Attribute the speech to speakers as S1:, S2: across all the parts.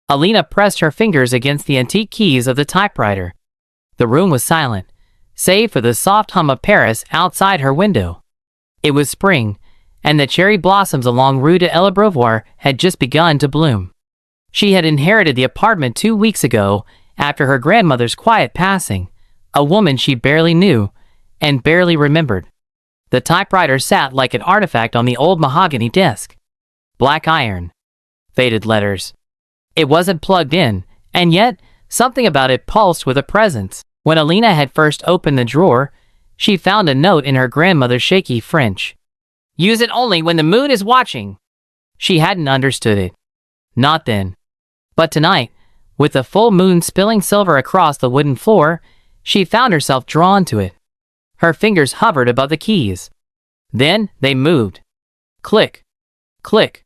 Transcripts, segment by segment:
S1: Alina pressed her fingers against the antique keys of the typewriter. The room was silent, save for the soft hum of Paris outside her window. It was spring, and the cherry blossoms along Rue de l'Abreuvoir had just begun to bloom. She had inherited the apartment 2 weeks ago after her grandmother's quiet passing, a woman she barely knew and barely remembered. The typewriter sat like an artifact on the old mahogany desk. Black iron. Faded letters. It wasn't plugged in, and yet something about it pulsed with a presence. When Alina had first opened the drawer, she found a note in her grandmother's shaky French. "Use it only when the moon is watching." She hadn't understood it. Not then. But tonight, with the full moon spilling silver across the wooden floor, she found herself drawn to it. Her fingers hovered above the keys. Then they moved. Click, click,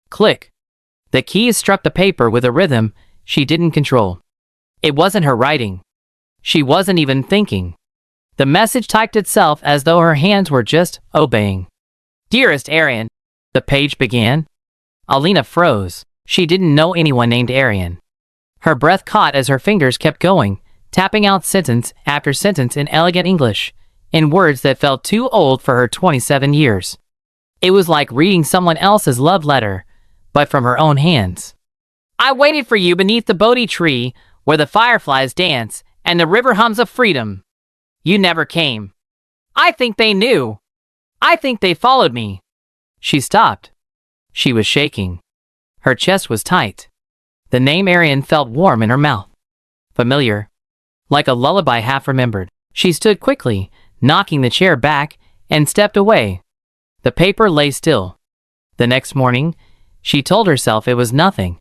S1: click. The keys struck the paper with a rhythm she didn't control. It wasn't her writing. She wasn't even thinking. The message typed itself as though her hands were just obeying. "Dearest Arian," the page began. Alina froze. She didn't know anyone named Arian. Her breath caught as her fingers kept going, tapping out sentence after sentence in elegant English, in words that felt too old for her 27 years. It was like reading someone else's love letter, but from her own hands. "I waited for you beneath the Bodhi tree, where the fireflies dance and the river hums of freedom. You never came. I think they knew. I think they followed me." She stopped. She was shaking. Her chest was tight. The name Arian felt warm in her mouth. Familiar. Like a lullaby half remembered. She stood quickly, knocking the chair back, and stepped away. The paper lay still. The next morning, she told herself it was nothing.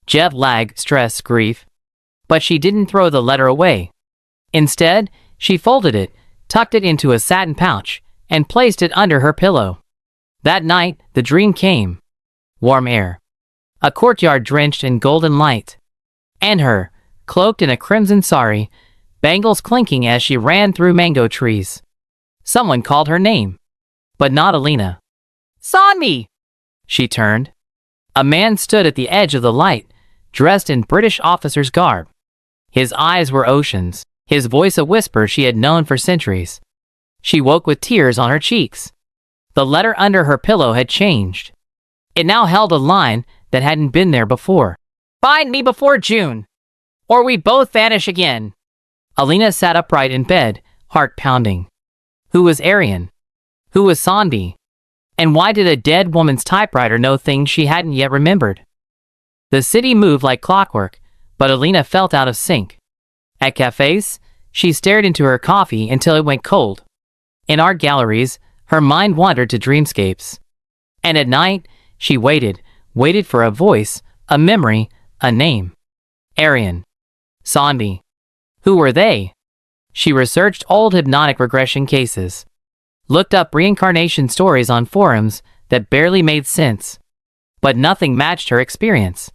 S1: Jet lag, stress, grief. But she didn't throw the letter away. Instead, she folded it, tucked it into a satin pouch, and placed it under her pillow. That night, the dream came. Warm air. A courtyard drenched in golden light. And her, cloaked in a crimson sari, bangles clinking as she ran through mango trees. Someone called her name. But not Alina. "Sanmi!" She turned. A man stood at the edge of the light, dressed in British officer's garb. His eyes were oceans, his voice a whisper she had known for centuries. She woke with tears on her cheeks. The letter under her pillow had changed. It now held a line that hadn't been there before. "Find me before June, or we both vanish again." Alina sat upright in bed, heart pounding. Who was Arian? Who was Sanbi? And why did a dead woman's typewriter know things she hadn't yet remembered? The city moved like clockwork, but Alina felt out of sync. At cafes, she stared into her coffee until it went cold. In art galleries, her mind wandered to dreamscapes. And at night, she waited for a voice, a memory, a name. Arian. Sanbi. Who were they? She researched old hypnotic regression cases. Looked up reincarnation stories on forums that barely made sense. But nothing matched her experience.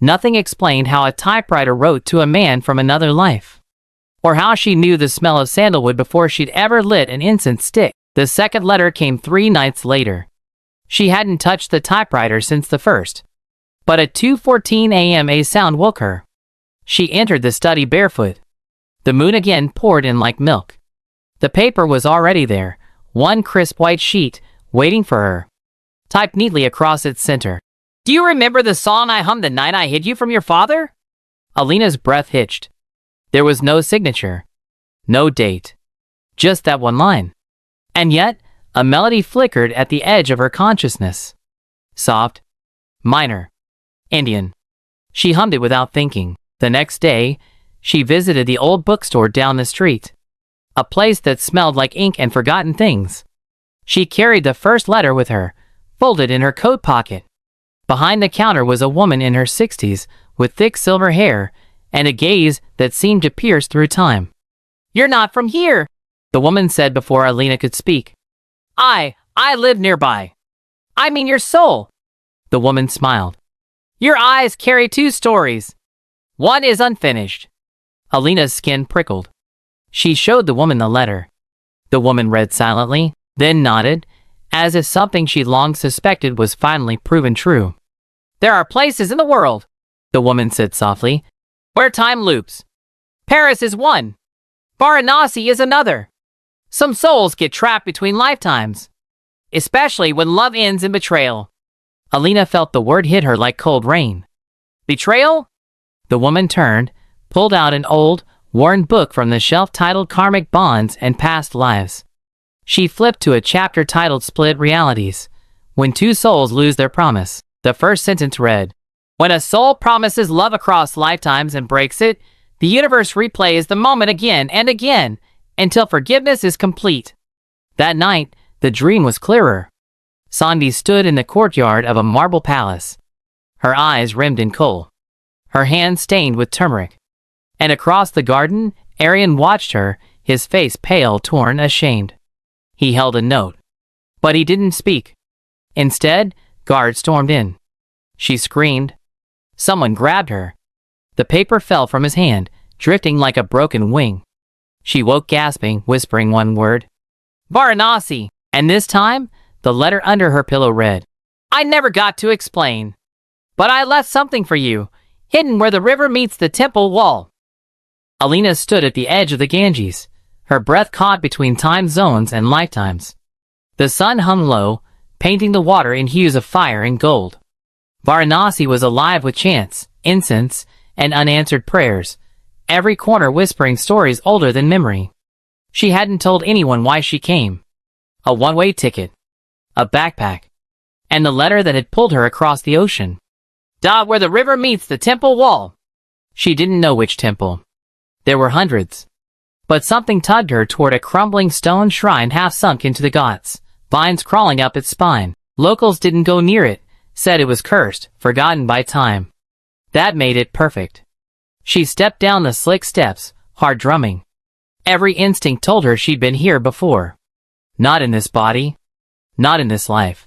S1: Nothing explained how a typewriter wrote to a man from another life. Or how she knew the smell of sandalwood before she'd ever lit an incense stick. The second letter came 3 nights later. She hadn't touched the typewriter since the first. But at 2:14 a.m. a sound woke her. She entered the study barefoot. The moon again poured in like milk. The paper was already there, one crisp white sheet, waiting for her. Typed neatly across its center. "Do you remember the song I hummed the night I hid you from your father?" Alina's breath hitched. There was no signature. No date. Just that one line. And yet, a melody flickered at the edge of her consciousness. Soft. Minor. Indian. She hummed it without thinking. The next day, she visited the old bookstore down the street. A place that smelled like ink and forgotten things. She carried the first letter with her, folded in her coat pocket. Behind the counter was a woman in her 60s, with thick silver hair, and a gaze that seemed to pierce through time. "You're not from here," the woman said before Alina could speak. I live nearby. I mean your soul." The woman smiled. "Your eyes carry 2 stories. One is unfinished." Alina's skin prickled. She showed the woman the letter. The woman read silently, then nodded, as if something she'd long suspected was finally proven true. "There are places in the world," the woman said softly, "where time loops. Paris is one. Varanasi is another. Some souls get trapped between lifetimes, especially when love ends in betrayal." Alina felt the word hit her like cold rain. Betrayal? The woman turned, pulled out an old, worn book from the shelf titled Karmic Bonds and Past Lives. She flipped to a chapter titled Split Realities. When two souls lose their promise. The first sentence read, "When a soul promises love across lifetimes and breaks it, the universe replays the moment again and again until forgiveness is complete." That night, the dream was clearer. Sandhi stood in the courtyard of a marble palace, her eyes rimmed in kohl, her hands stained with turmeric. And across the garden, Aryan watched her, his face pale, torn, ashamed. He held a note, but he didn't speak. Instead, guards stormed in. She screamed. Someone grabbed her. The paper fell from his hand, drifting like a broken wing. She woke gasping, whispering one word, "Varanasi!" And this time, the letter under her pillow read, "I never got to explain, but I left something for you, hidden where the river meets the temple wall." Alina stood at the edge of the Ganges, her breath caught between time zones and lifetimes. The sun hung low, painting the water in hues of fire and gold. Varanasi was alive with chants, incense, and unanswered prayers, every corner whispering stories older than memory. She hadn't told anyone why she came. A one-way ticket, a backpack, and the letter that had pulled her across the ocean. Where the river meets the temple wall." She didn't know which temple. There were hundreds. But something tugged her toward a crumbling stone shrine half sunk into the Ghats, vines crawling up its spine. Locals didn't go near it, said it was cursed, forgotten by time. That made it perfect. She stepped down the slick steps, heart drumming. Every instinct told her she'd been here before. Not in this body. Not in this life.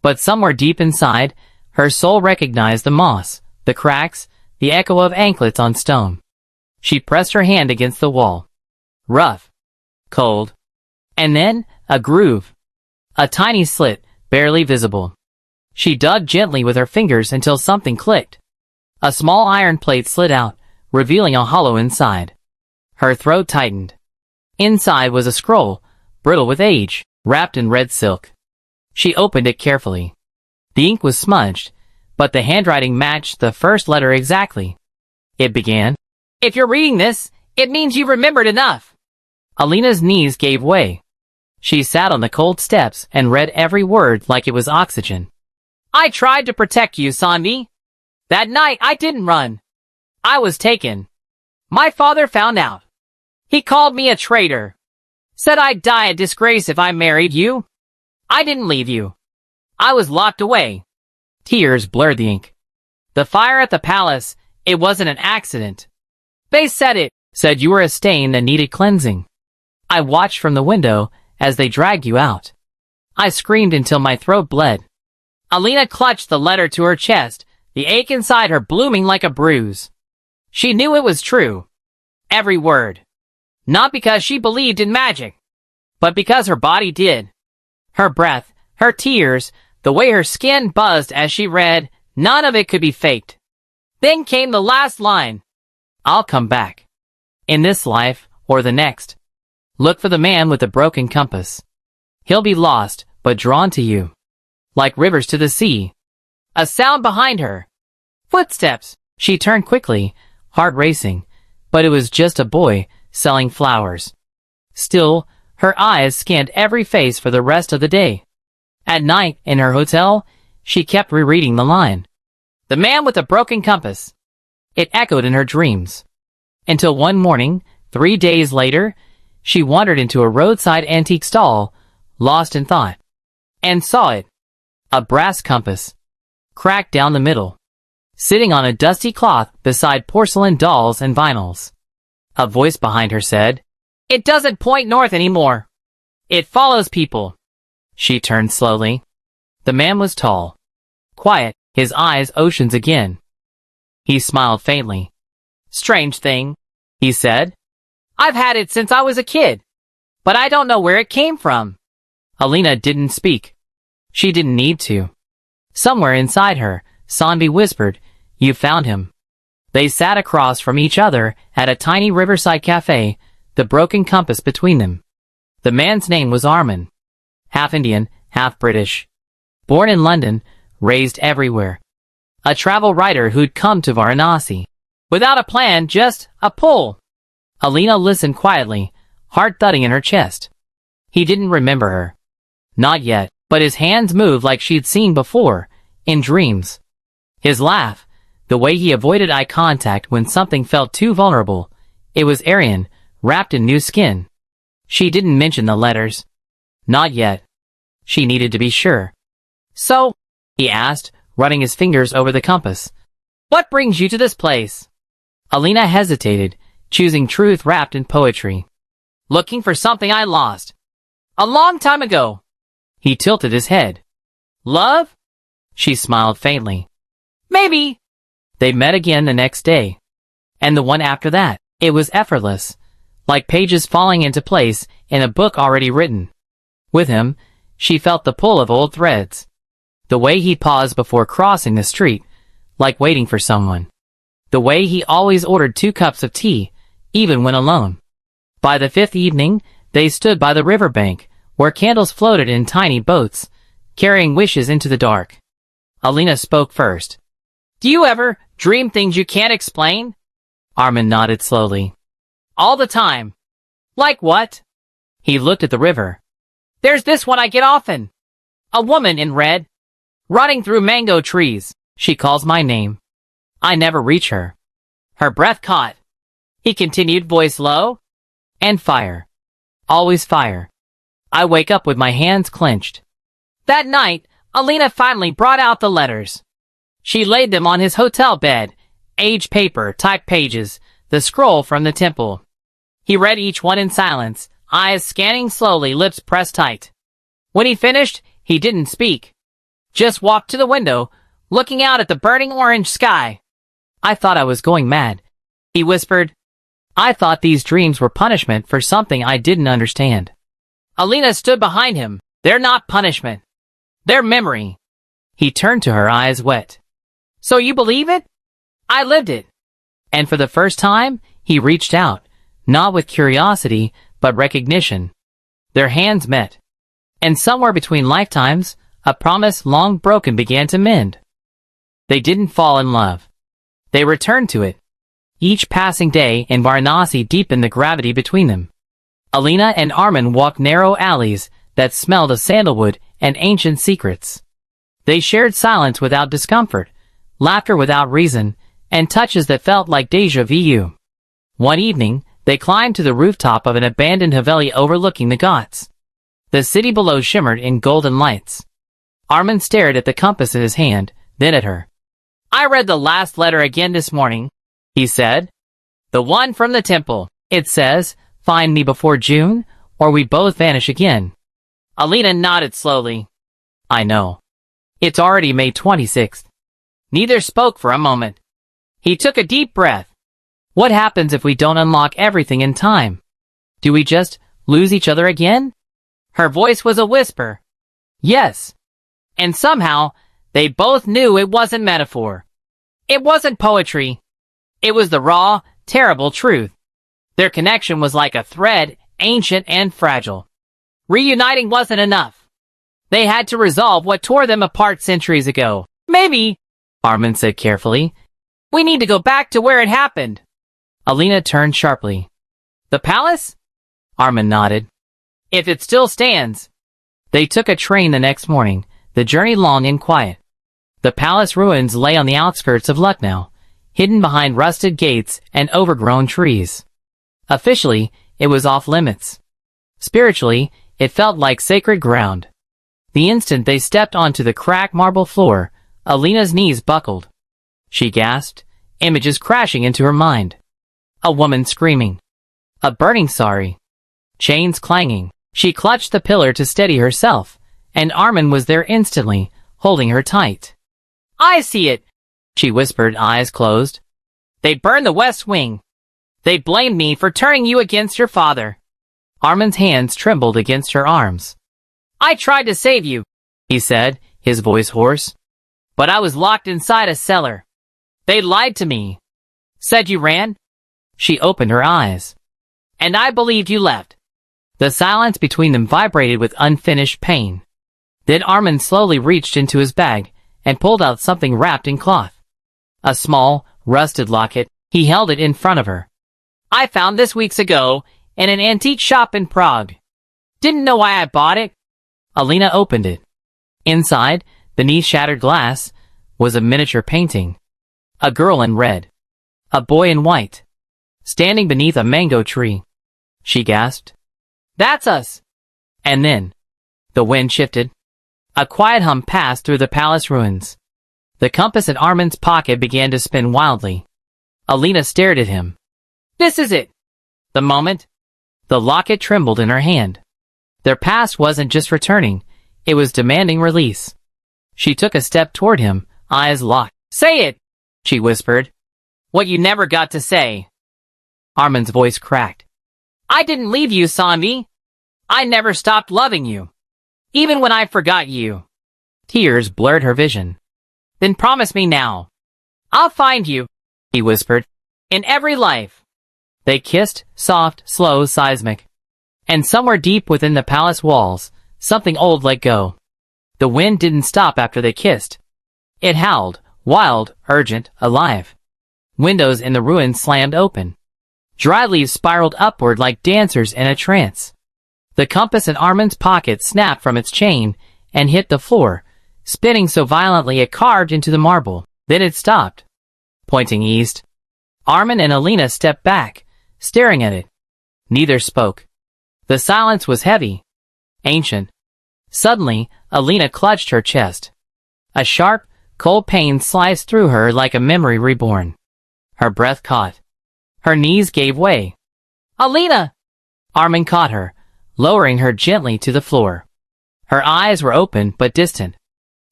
S1: But somewhere deep inside, her soul recognized the moss, the cracks, the echo of anklets on stone. She pressed her hand against the wall. Rough. Cold. And then, a groove. A tiny slit, barely visible. She dug gently with her fingers until something clicked. A small iron plate slid out, revealing a hollow inside. Her throat tightened. Inside was a scroll, brittle with age, wrapped in red silk. She opened it carefully. The ink was smudged, but the handwriting matched the first letter exactly. It began, "If you're reading this, it means you've remembered enough." Alina's knees gave way. She sat on the cold steps and read every word like it was oxygen. "I tried to protect you, Sandhi. That night I didn't run. I was taken. My father found out. He called me a traitor. Said I'd die a disgrace if I married you. I didn't leave you. I was locked away." Tears blurred the ink. "The fire at the palace, it wasn't an accident. They said you were a stain that needed cleansing. I watched from the window as they dragged you out. I screamed until my throat bled." Alina clutched the letter to her chest, the ache inside her blooming like a bruise. She knew it was true. Every word. Not because she believed in magic, but because her body did. Her breath, her tears, the way her skin buzzed as she read, none of it could be faked. Then came the last line. "I'll come back. In this life, or the next. Look for the man with the broken compass. He'll be lost, but drawn to you. Like rivers to the sea." A sound behind her. Footsteps. She turned quickly, heart racing, but it was just a boy selling flowers. Still, her eyes scanned every face for the rest of the day. At night, in her hotel, she kept rereading the line. "The man with the broken compass." It echoed in her dreams. Until one morning, 3 days later, she wandered into a roadside antique stall, lost in thought, and saw it. A brass compass, cracked down the middle, sitting on a dusty cloth beside porcelain dolls and vinyls. A voice behind her said, "It doesn't point north anymore. It follows people." She turned slowly. The man was tall, quiet, his eyes oceans again. He smiled faintly. "Strange thing," he said. "I've had it since I was a kid, but I don't know where it came from." Alina didn't speak. She didn't need to. Somewhere inside her, Sandhi whispered, "You found him." They sat across from each other at a tiny riverside cafe, the broken compass between them. The man's name was Armin. Half Indian, half British. Born in London, raised everywhere. A travel writer who'd come to Varanasi. Without a plan, just a pull. Alina listened quietly, heart thudding in her chest. He didn't remember her. Not yet, but his hands moved like she'd seen before, in dreams. His laugh, the way he avoided eye contact when something felt too vulnerable. It was Aryan, wrapped in new skin. She didn't mention the letters. Not yet. She needed to be sure. So, he asked, running his fingers over the compass. What brings you to this place? Alina hesitated, choosing truth wrapped in poetry. Looking for something I lost. A long time ago. He tilted his head. Love? She smiled faintly. Maybe. They met again the next day. And the one after that. It was effortless, like pages falling into place in a book already written. With him, she felt the pull of old threads. The way he paused before crossing the street, like waiting for someone. The way he always ordered 2 cups of tea, even when alone. By the 5th evening, they stood by the riverbank, where candles floated in tiny boats, carrying wishes into the dark. Alina spoke first. Do you ever dream things you can't explain? Armin nodded slowly. All the time. Like what? He looked at the river. There's this one I get often. A woman in red, running through mango trees. She calls my name. I never reach her. Her breath caught. He continued, voice low. And fire. Always fire. I wake up with my hands clenched. That night, Alina finally brought out the letters. She laid them on his hotel bed, aged paper, typed pages, the scroll from the temple. He read each one in silence, eyes scanning slowly, lips pressed tight. When he finished, he didn't speak. Just walked to the window, looking out at the burning orange sky. I thought I was going mad. He whispered. I thought these dreams were punishment for something I didn't understand. Alina stood behind him. They're not punishment. They're memory. He turned to her, eyes wet. So you believe it? I lived it. And for the first time, he reached out, not with curiosity, but recognition. Their hands met. And somewhere between lifetimes, a promise long broken began to mend. They didn't fall in love. They returned to it. Each passing day in Varanasi deepened the gravity between them. Alina and Armin walked narrow alleys that smelled of sandalwood and ancient secrets. They shared silence without discomfort, laughter without reason, and touches that felt like déjà vu. One evening, they climbed to the rooftop of an abandoned haveli overlooking the Ghats. The city below shimmered in golden lights. Armin stared at the compass in his hand, then at her. I read the last letter again this morning, he said. The one from the temple. It says, find me before June, or we both vanish again. Alina nodded slowly. I know. It's already May 26th. Neither spoke for a moment. He took a deep breath. What happens if we don't unlock everything in time? Do we just lose each other again? Her voice was a whisper. Yes. And somehow, they both knew it wasn't metaphor. It wasn't poetry. It was the raw, terrible truth. Their connection was like a thread, ancient and fragile. Reuniting wasn't enough. They had to resolve what tore them apart centuries ago. Maybe, Armin said carefully, we need to go back to where it happened. Alina turned sharply. The palace? Armin nodded. If it still stands. They took a train the next morning, the journey long and quiet. The palace ruins lay on the outskirts of Lucknow, hidden behind rusted gates and overgrown trees. Officially, it was off limits. Spiritually, it felt like sacred ground. The instant they stepped onto the cracked marble floor, Alina's knees buckled. She gasped, images crashing into her mind. A woman screaming. A burning sari. Chains clanging. She clutched the pillar to steady herself, and Armin was there instantly, holding her tight. I see it, she whispered, eyes closed. They burned the West Wing. They blamed me for turning you against your father. Armin's hands trembled against her arms. I tried to save you, he said, his voice hoarse. But I was locked inside a cellar. They lied to me. Said you ran? She opened her eyes. And I believed you left. The silence between them vibrated with unfinished pain. Then Armin slowly reached into his bag and pulled out something wrapped in cloth. A small, rusted locket. He held it in front of her. I found this weeks ago in an antique shop in Prague. Didn't know why I bought it. Alina opened it. Inside, beneath shattered glass, was a miniature painting. A girl in red. A boy in white. Standing beneath a mango tree. She gasped. That's us! And then, the wind shifted. A quiet hum passed through the palace ruins. The compass in Armin's pocket began to spin wildly. Alina stared at him. This is it! The moment. The locket trembled in her hand. Their past wasn't just returning, it was demanding release. She took a step toward him, eyes locked. Say it! She whispered. What you never got to say. Armin's voice cracked. I didn't leave you, Sanvi. I never stopped loving you. Even when I forgot you. Tears blurred her vision. Then promise me now. I'll find you, he whispered, in every life. They kissed, soft, slow, seismic. And somewhere deep within the palace walls, something old let go. The wind didn't stop after they kissed. It howled, wild, urgent, alive. Windows in the ruins slammed open. Dry leaves spiraled upward like dancers in a trance. The compass in Armin's pocket snapped from its chain and hit the floor, spinning so violently it carved into the marble. Then it stopped. Pointing east, Armin and Alina stepped back, staring at it. Neither spoke. The silence was heavy, ancient. Suddenly, Alina clutched her chest. A sharp, cold pain sliced through her like a memory reborn. Her breath caught. Her knees gave way. Alina! Armin caught her, lowering her gently to the floor. Her eyes were open but distant,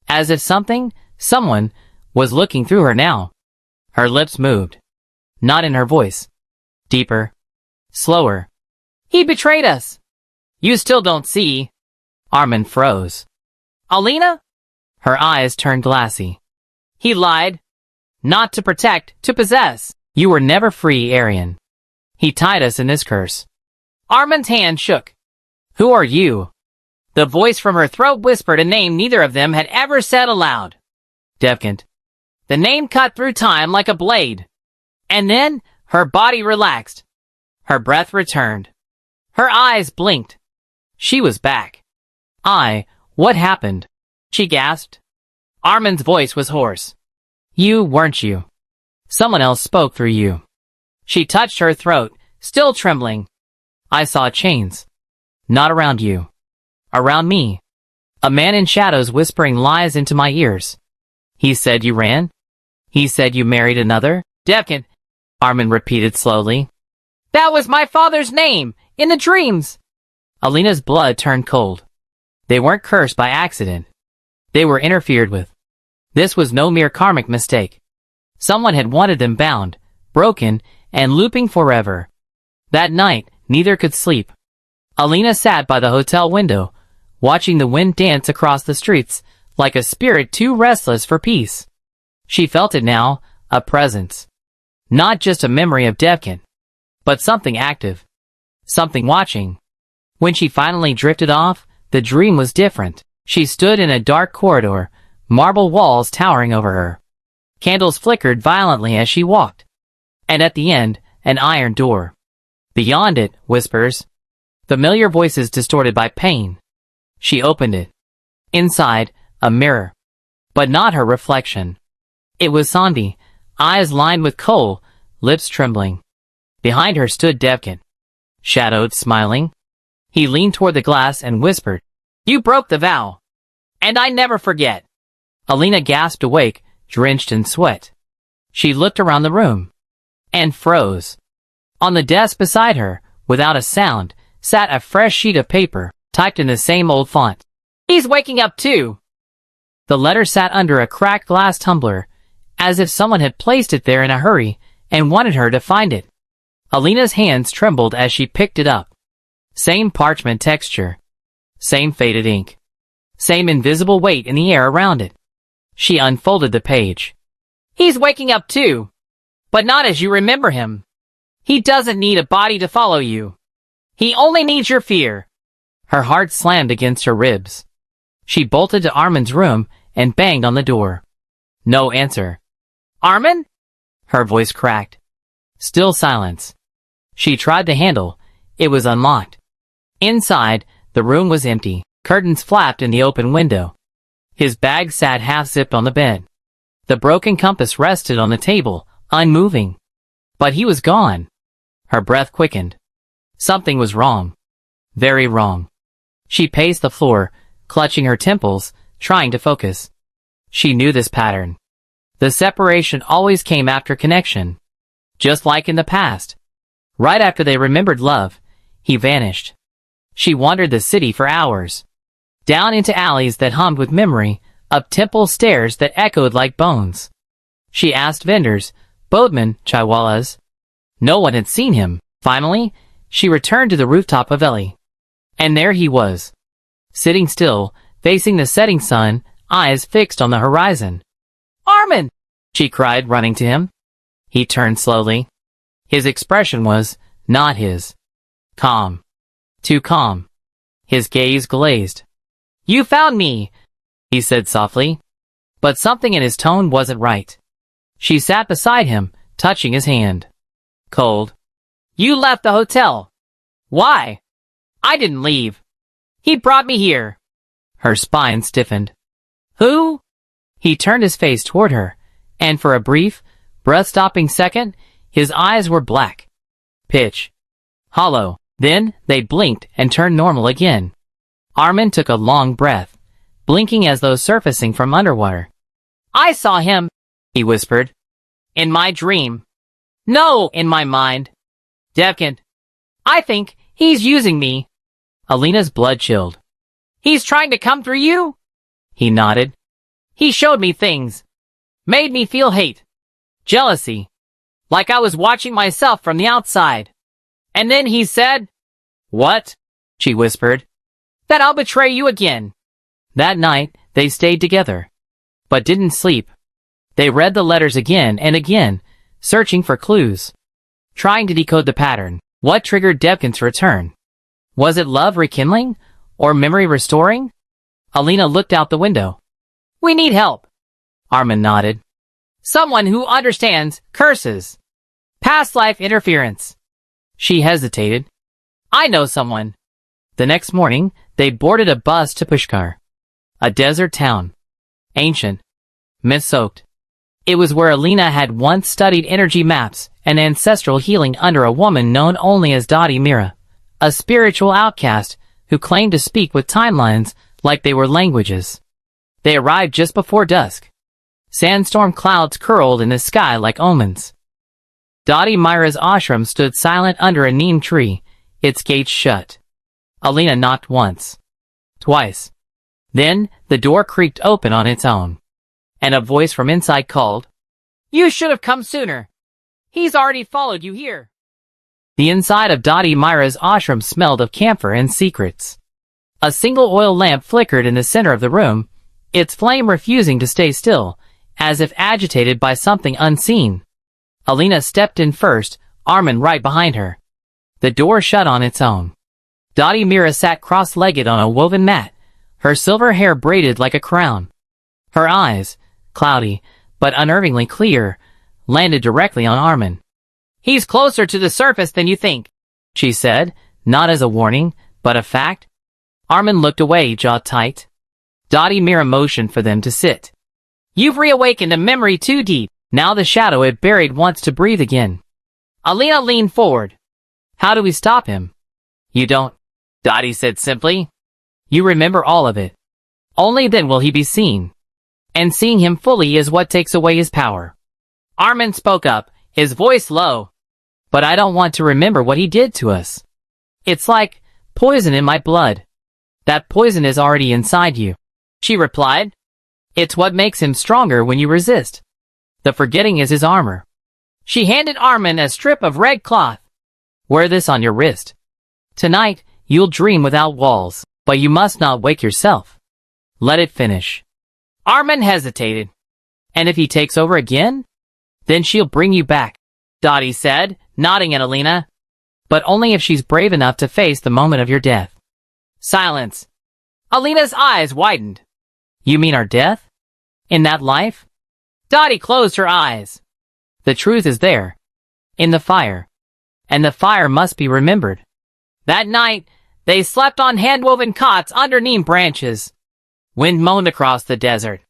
S1: as if someone, was looking through her now. Her lips moved. Not in her voice. Deeper. Slower. He betrayed us. You still don't see. Armin froze. Alina? Her eyes turned glassy. He lied. Not to protect, to possess. You were never free, Aryan. He tied us in this curse. Armin's hand shook. Who are you? The voice from her throat whispered a name neither of them had ever said aloud. Devkant. The name cut through time like a blade. And then, her body relaxed. Her breath returned. Her eyes blinked. She was back. What happened? She gasped. Armin's voice was hoarse. You, weren't you? Someone else spoke through you. She touched her throat, still trembling. I saw chains. Not around you. Around me. A man in shadows whispering lies into my ears. He said you ran? He said you married another? Devkant, Armin repeated slowly. That was my father's name, in the dreams. Alina's blood turned cold. They weren't cursed by accident. They were interfered with. This was no mere karmic mistake. Someone had wanted them bound, broken, and looping forever. That night, neither could sleep. Alina sat by the hotel window, watching the wind dance across the streets like a spirit too restless for peace. She felt it now, a presence. Not just a memory of Devkant, but something active. Something watching. When she finally drifted off, the dream was different. She stood in a dark corridor, marble walls towering over her. Candles flickered violently as she walked. And at the end, an iron door. Beyond it, whispers. Familiar voices distorted by pain. She opened it. Inside, a mirror. But not her reflection. It was Sanvi, eyes lined with kohl, lips trembling. Behind her stood Devkant. Shadowed, smiling. He leaned toward the glass and whispered, You broke the vow. And I never forget. Alina gasped awake, drenched in sweat. She looked around the room. And froze. On the desk beside her, without a sound, sat a fresh sheet of paper, typed in the same old font. He's waking up too. The letter sat under a cracked glass tumbler, as if someone had placed it there in a hurry and wanted her to find it. Alina's hands trembled as she picked it up. Same parchment texture. Same faded ink. Same invisible weight in the air around it. She unfolded the page. He's waking up too. but not as you remember him. He doesn't need a body to follow you. He only needs your fear." Her heart slammed against her ribs. She bolted to Armin's room and banged on the door. No answer. "Armin?" Her voice cracked. Still silence. She tried the handle. It was unlocked. Inside, the room was empty. Curtains flapped in the open window. His bag sat half-zipped on the bed. The broken compass rested on the table, unmoving. But he was gone. Her breath quickened. Something was wrong. Very wrong. She paced the floor, clutching her temples, trying to focus. She knew this pattern. The separation always came after connection. Just like in the past. Right after they remembered love, he vanished. She wandered the city for hours. Down into alleys that hummed with memory, up temple stairs that echoed like bones. She asked vendors, boatmen, chaiwalas. No one had seen him. Finally, she returned to the rooftop of Eli. And there he was. Sitting still, facing the setting sun, eyes fixed on the horizon. "Armin!" she cried, running to him. He turned slowly. His expression was not his. Calm. Too calm. His gaze glazed. "You found me," he said softly. But something in his tone wasn't right. She sat beside him, touching his hand. Cold. "You left the hotel." "Why?" "I didn't leave. He brought me here." Her spine stiffened. "Who?" He turned his face toward her, and for a brief, breath-stopping second, his eyes were black. Pitch. Hollow. Then, they blinked and turned normal again. Armin took a long breath, blinking as though surfacing from underwater. "I saw him," he whispered. "In my dream. No, in my mind. Devkin. I think he's using me." Alina's blood chilled. "He's trying to come through you?" He nodded. "He showed me things. Made me feel hate. Jealousy. Like I was watching myself from the outside. And then he said..." "What?" she whispered. "That I'll betray you again." That night, they stayed together. But didn't sleep. They read the letters again and again, searching for clues. Trying to decode the pattern. What triggered Devkin's return? Was it love rekindling? Or memory restoring? Alina looked out the window. "We need help." Armin nodded. "Someone who understands curses. Past life interference." She hesitated. "I know someone." The next morning, they boarded a bus to Pushkar. A desert town. Ancient. Mist-soaked. It was where Alina had once studied energy maps and ancestral healing under a woman known only as Dadi Mira, a spiritual outcast who claimed to speak with timelines like they were languages. They arrived just before dusk. Sandstorm clouds curled in the sky like omens. Dadi Mira's ashram stood silent under a neem tree, its gates shut. Alina knocked once. Twice. Then, the door creaked open on its own. And a voice from inside called, "You should have come sooner. He's already followed you here." The inside of Dadi Mira's ashram smelled of camphor and secrets. A single oil lamp flickered in the center of the room, its flame refusing to stay still, as if agitated by something unseen. Alina stepped in first, Armin right behind her. The door shut on its own. Dadi Mira sat cross-legged on a woven mat, her silver hair braided like a crown. Her eyes, cloudy, but unnervingly clear, landed directly on Armin. "He's closer to the surface than you think," she said, not as a warning, but a fact. Armin looked away, jaw tight. Dadi Mira motioned for them to sit. "You've reawakened a memory too deep." Now the shadow it buried wants to breathe again. Alina leaned forward. "How do we stop him?" "You don't," Dadi said simply. "You remember all of it. Only then will he be seen. And seeing him fully is what takes away his power." Armin spoke up, his voice low. "But I don't want to remember what he did to us. It's like poison in my blood. That poison is already inside you," she replied. "It's what makes him stronger when you resist. The forgetting is his armor." She handed Armin a strip of red cloth. "Wear this on your wrist. Tonight, you'll dream without walls, but you must not wake yourself. Let it finish." Armin hesitated. "And if he takes over again? Then she'll bring you back." Dottie said, nodding at Alina. But only if she's brave enough to face the moment of your death. Silence. Alina's eyes widened. You mean our death? In that life? Dottie closed her eyes. The truth is there. In the fire. And the fire must be remembered. That night, they slept on hand-woven cots under neem branches. Wind moaned across the desert.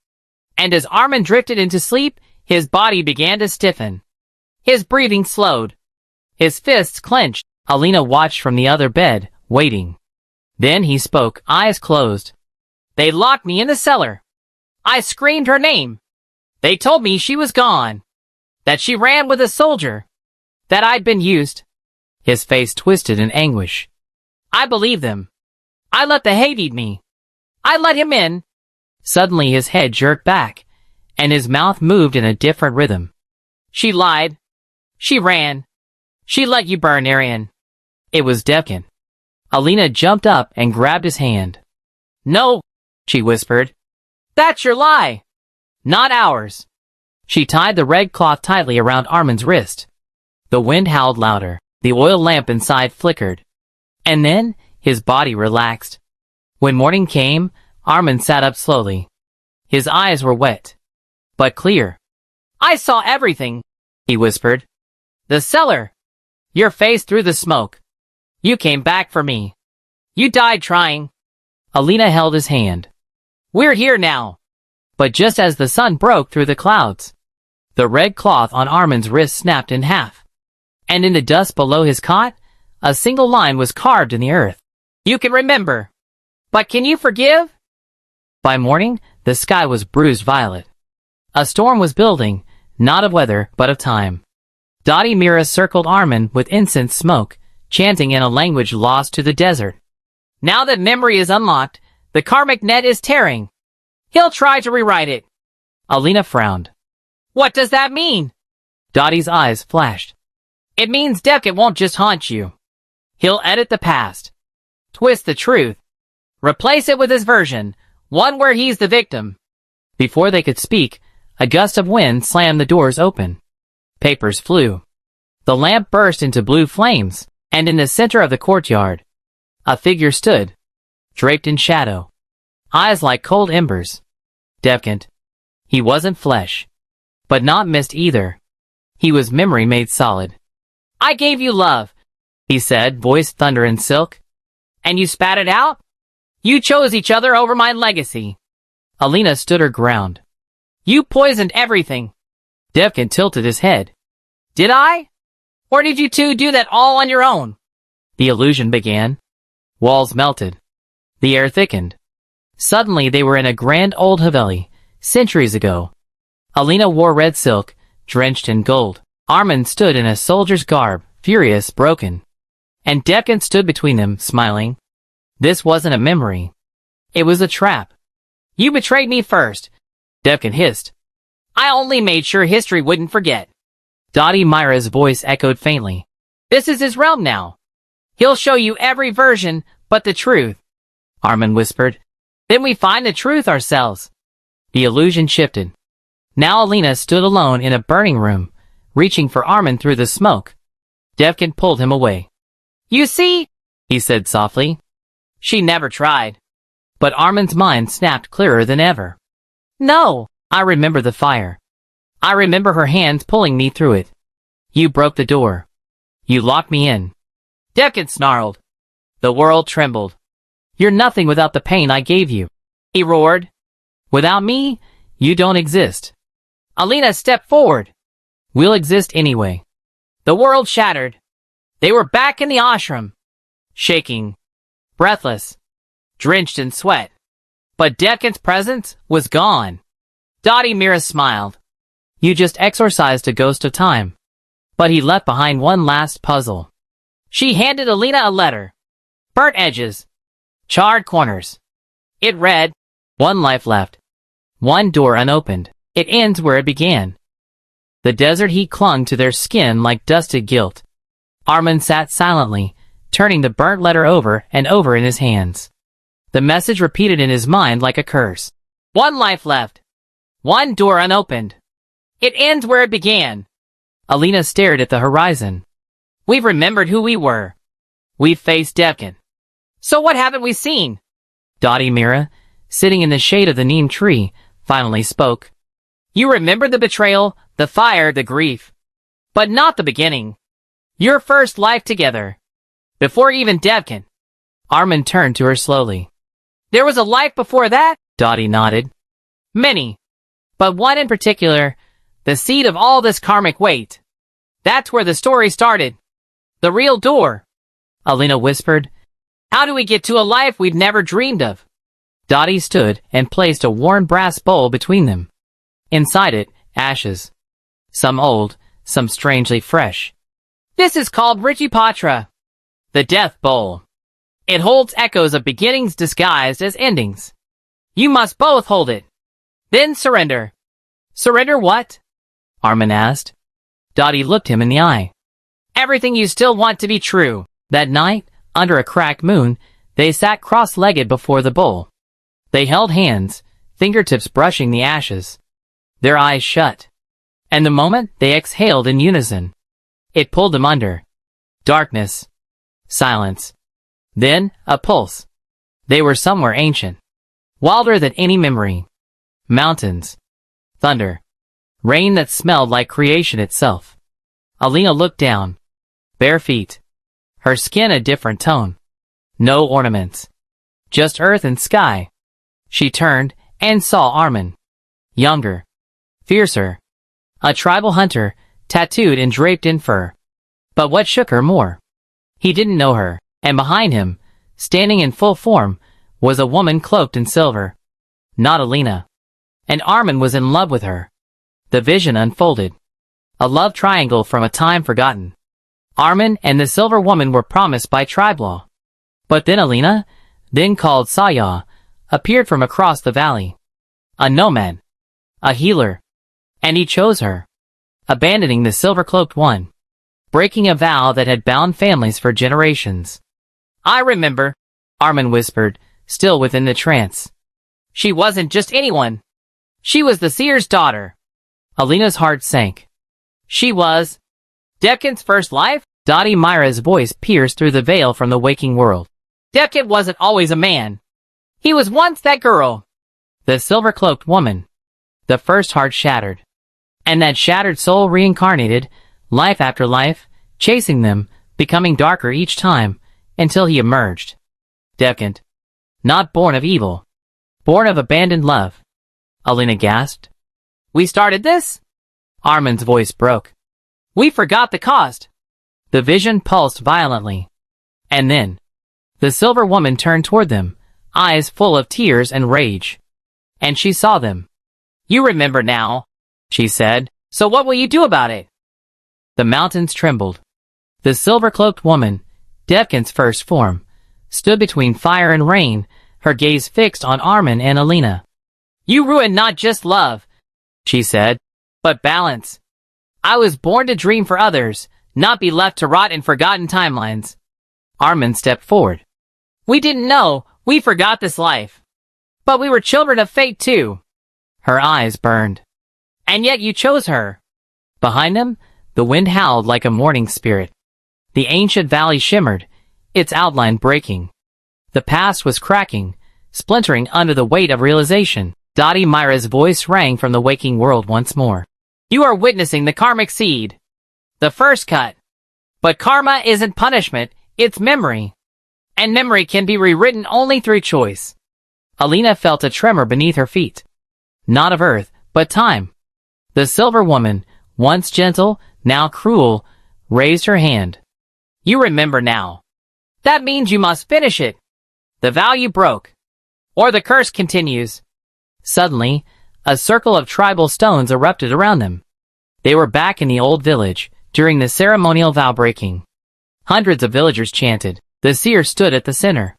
S1: And as Armin drifted into sleep, his body began to stiffen. His breathing slowed. His fists clenched. Alina watched from the other bed, waiting. Then he spoke, eyes closed. They locked me in the cellar. I screamed her name. They told me she was gone. That she ran with a soldier. That I'd been used. His face twisted in anguish. I believed them. I let the hate eat me. I let him in. Suddenly his head jerked back, and his mouth moved in a different rhythm. She lied. She ran. She let you burn, Arian. It was Devkin. Alina jumped up and grabbed his hand. No, she whispered. That's your lie. Not ours. She tied the red cloth tightly around Armin's wrist. The wind howled louder. The oil lamp inside flickered. And then his body relaxed. When morning came, Armin sat up slowly. His eyes were wet, but clear. I saw everything, he whispered. The cellar. Your face through the smoke. You came back for me. You died trying. Alina held his hand. We're here now. But just as the sun broke through the clouds, the red cloth on Armin's wrist snapped in half. And in the dust below his cot, a single line was carved in the earth. You can remember. But can you forgive? By morning, the sky was bruised violet. A storm was building, not of weather, but of time. Dottie Mira circled Armin with incense smoke, chanting in a language lost to the desert. Now that memory is unlocked, the karmic net is tearing. He'll try to rewrite it. Alina frowned. What does that mean? Dottie's eyes flashed. It means Devkin won't just haunt you. He'll edit the past. Twist the truth. Replace it with his version, one where he's the victim. Before they could speak, a gust of wind slammed the doors open. Papers flew. The lamp burst into blue flames, and in the center of the courtyard, a figure stood, draped in shadow, eyes like cold embers. Devkin. He wasn't flesh, but not mist either. He was memory made solid. I gave you love, he said, voice thunder and silk. And you spat it out? You chose each other over my legacy. Alina stood her ground. You poisoned everything. Devkin tilted his head. Did I? Or did you two do that all on your own? The illusion began. Walls melted. The air thickened. Suddenly they were in a grand old Haveli, centuries ago. Alina wore red silk, drenched in gold. Armin stood in a soldier's garb, furious, broken. And Devkin stood between them, smiling. This wasn't a memory. It was a trap. You betrayed me first, Devkin hissed. I only made sure history wouldn't forget. Dottie Myra's voice echoed faintly. This is his realm now. He'll show you every version but the truth. Armin whispered. Then we find the truth ourselves. The illusion shifted. Now Alina stood alone in a burning room, reaching for Armin through the smoke. Devkin pulled him away. You see, he said softly. She never tried. But Armin's mind snapped clearer than ever. No, I remember the fire. I remember her hands pulling me through it. You broke the door. You locked me in. Devkin snarled. The world trembled. You're nothing without the pain I gave you. He roared. Without me, you don't exist. Alina stepped forward. We'll exist anyway. The world shattered. They were back in the ashram. Shaking. Breathless. Drenched in sweat. But Devkin's presence was gone. Dottie Mira smiled. You just exorcised a ghost of time. But he left behind one last puzzle. She handed Alina a letter. Burnt edges. Charred corners. It read, one life left. One door unopened. It ends where it began. The desert heat clung to their skin like dusted guilt. Armin sat silently, turning the burnt letter over and over in his hands. The message repeated in his mind like a curse. One life left. One door unopened. It ends where it began. Alina stared at the horizon. We've remembered who we were. We've faced Devkin. So what haven't we seen? Dottie Mira, sitting in the shade of the neem tree, finally spoke. You remember the betrayal, the fire, the grief. But not the beginning. Your first life together. Before even Devkin. Armin turned to her slowly. There was a life before that? Dottie nodded. Many. But one in particular, the seed of all this karmic weight. That's where the story started. The real door. Alina whispered. How do we get to a life we'd never dreamed of? Dottie stood and placed a worn brass bowl between them. Inside it, ashes. Some old, some strangely fresh. This is called Richipatra, the death bowl. It holds echoes of beginnings disguised as endings. You must both hold it. Then surrender. Surrender what? Armin asked. Dottie looked him in the eye. Everything you still want to be true. That night, under a cracked moon, they sat cross-legged before the bowl. They held hands, fingertips brushing the ashes. Their eyes shut. And the moment they exhaled in unison, it pulled them under. Darkness. Silence. Then, a pulse. They were somewhere ancient. Wilder than any memory. Mountains. Thunder. Rain that smelled like creation itself. Alina looked down. Bare feet. Her skin a different tone. No ornaments. Just earth and sky. She turned and saw Armin. Younger. Fiercer. A tribal hunter, tattooed and draped in fur. But what shook her more? He didn't know her, and behind him, standing in full form, was a woman cloaked in silver. Not Alina. And Armin was in love with her. The vision unfolded. A love triangle from a time forgotten. Armin and the silver woman were promised by tribe law. But then Alina, then called Saya, appeared from across the valley. A nomad. A healer. And he chose her. Abandoning the silver-cloaked one. Breaking a vow that had bound families for generations. I remember, Armin whispered, still within the trance. She wasn't just anyone. She was the seer's daughter. Alina's heart sank. She was Devkin's first life? Dottie Myra's voice pierced through the veil from the waking world. Devkin wasn't always a man. He was once that girl. The silver-cloaked woman. The first heart shattered. And that shattered soul reincarnated, life after life, chasing them, becoming darker each time, until he emerged. Devkin. Not born of evil. Born of abandoned love. Alina gasped. We started this? Armin's voice broke. We forgot the cost. The vision pulsed violently. And then, the silver woman turned toward them, eyes full of tears and rage. And she saw them. You remember now, she said. So what will you do about it? The mountains trembled. The silver-cloaked woman, Devkin's first form, stood between fire and rain, her gaze fixed on Armin and Alina. You ruined not just love, she said, but balance. I was born to dream for others, not be left to rot in forgotten timelines. Armin stepped forward. We didn't know, we forgot this life. But we were children of fate too. Her eyes burned. And yet you chose her. Behind them, the wind howled like a mourning spirit. The ancient valley shimmered, its outline breaking. The past was cracking, splintering under the weight of realization. Dottie Myra's voice rang from the waking world once more. You are witnessing the karmic seed. The first cut. But karma isn't punishment, it's memory. And memory can be rewritten only through choice. Alina felt a tremor beneath her feet. Not of earth, but time. The silver woman, once gentle, now cruel, raised her hand. You remember now. That means you must finish it. The vow you broke. Or the curse continues. Suddenly, a circle of tribal stones erupted around them. They were back in the old village, during the ceremonial vow-breaking. Hundreds of villagers chanted. The seer stood at the center.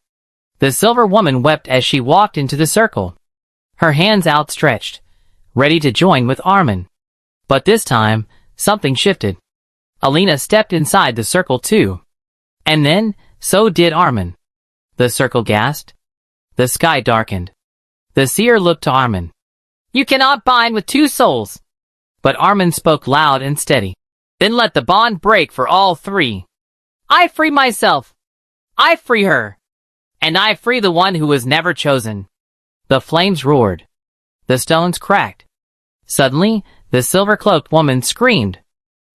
S1: The silver woman wept as she walked into the circle. Her hands outstretched, ready to join with Armin. But this time, something shifted. Alina stepped inside the circle too. And then, so did Armin. The circle gasped. The sky darkened. The seer looked to Armin. You cannot bind with two souls. But Armin spoke loud and steady. Then let the bond break for all three. I free myself. I free her. And I free the one who was never chosen. The flames roared. The stones cracked. Suddenly, the silver-cloaked woman screamed.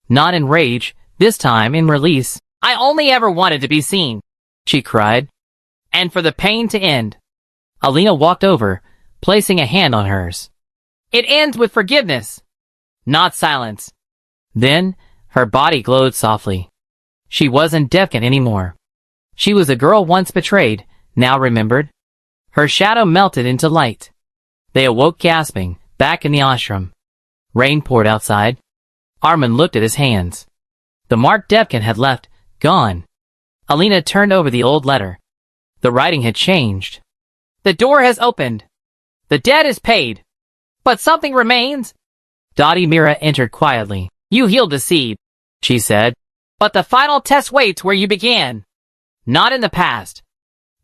S1: Not in rage, this time in release. I only ever wanted to be seen, she cried. And for the pain to end. Alina walked over, placing a hand on hers. It ends with forgiveness, not silence. Then, her body glowed softly. She wasn't Devkin anymore. She was a girl once betrayed, now remembered. Her shadow melted into light. They awoke gasping, back in the ashram. Rain poured outside. Armin looked at his hands. The mark Devkin had left, gone. Alina turned over the old letter. The writing had changed. The door has opened. The debt is paid. But something remains. Dottie Mira entered quietly. You healed the seed, she said. But the final test waits where you began. Not in the past.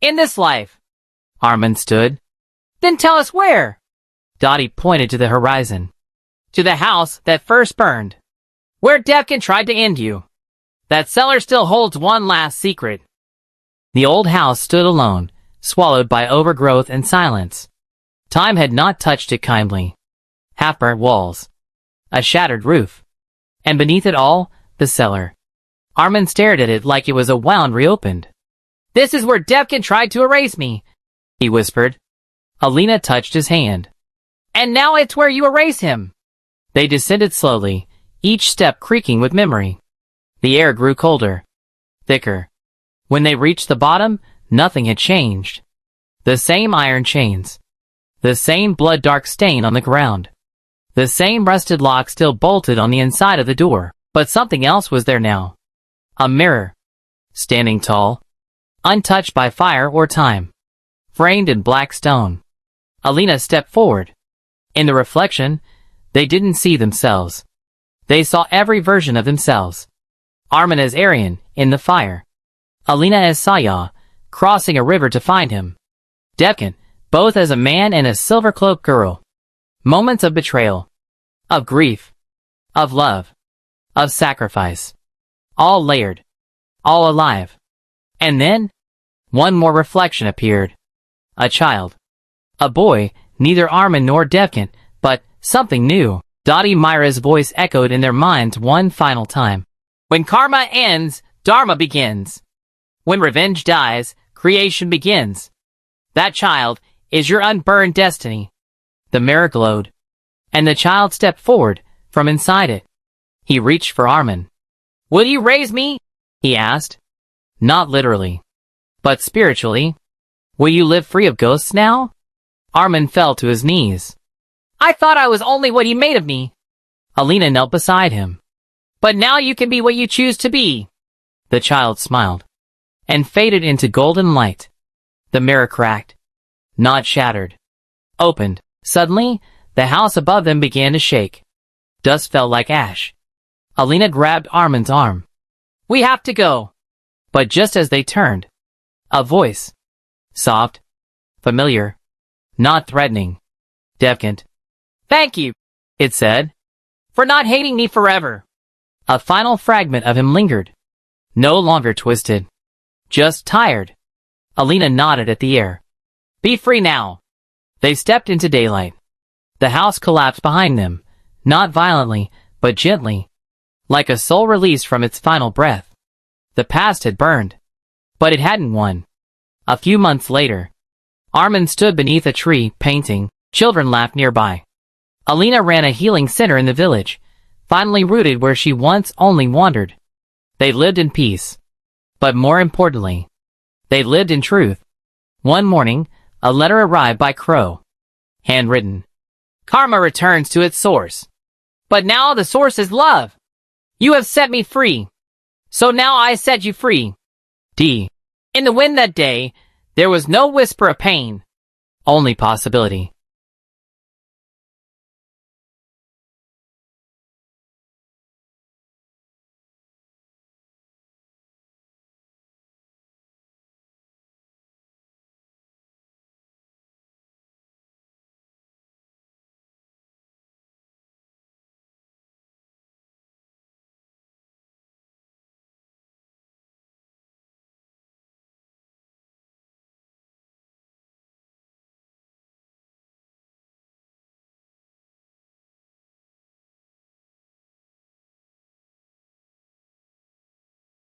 S1: In this life. Armin stood. Then tell us where. Dottie pointed to the horizon. To the house that first burned. Where Devkin tried to end you. That cellar still holds one last secret. The old house stood alone, swallowed by overgrowth and silence. Time had not touched it kindly. Half-burnt walls. A shattered roof. And beneath it all, the cellar. Armin stared at it like it was a wound reopened. This is where Devkin tried to erase me, he whispered. Alina touched his hand. And now it's where you erase him. They descended slowly, each step creaking with memory. The air grew colder. Thicker. When they reached the bottom, nothing had changed. The same iron chains. The same blood-dark stain on the ground. The same rusted lock still bolted on the inside of the door. But something else was there now. A mirror. Standing tall. Untouched by fire or time. Framed in black stone. Alina stepped forward. In the reflection, they didn't see themselves. They saw every version of themselves. Armin as Aryan, in the fire. Alina as Saya, crossing a river to find him. Devkin, both as a man and a silver-cloaked girl. Moments of betrayal. Of grief. Of love. Of sacrifice. All layered. All alive. And then, one more reflection appeared. A child. A boy, neither Armin nor Devkin, but something new. Dottie Myra's voice echoed in their minds one final time. When karma ends, dharma begins. When revenge dies, creation begins. That child is your unburned destiny. The mirror glowed. And the child stepped forward, from inside it. He reached for Armin. Will you raise me? He asked. Not literally. But spiritually. Will you live free of ghosts now? Armin fell to his knees. I thought I was only what he made of me. Alina knelt beside him. But now you can be what you choose to be. The child smiled. And faded into golden light. The mirror cracked. Not shattered. Opened. Suddenly, the house above them began to shake. Dust fell like ash. Alina grabbed Armin's arm. We have to go. But just as they turned, a voice. Soft. Familiar. Not threatening. Devkin. Thank you, it said. For not hating me forever. A final fragment of him lingered. No longer twisted. Just tired. Alina nodded at the air. Be free now. They stepped into daylight. The house collapsed behind them, not violently, but gently, like a soul released from its final breath. The past had burned, but it hadn't won. A few months later, Armin stood beneath a tree, painting. Children laughed nearby. Alina ran a healing center in the village, finally rooted where she once only wandered. They lived in peace. But more importantly, they lived in truth. One morning, a letter arrived by Crow. Handwritten. Karma returns to its source. But now the source is love. You have set me free. So now I set you free. D. In the wind that day, there was no whisper of pain. Only possibility.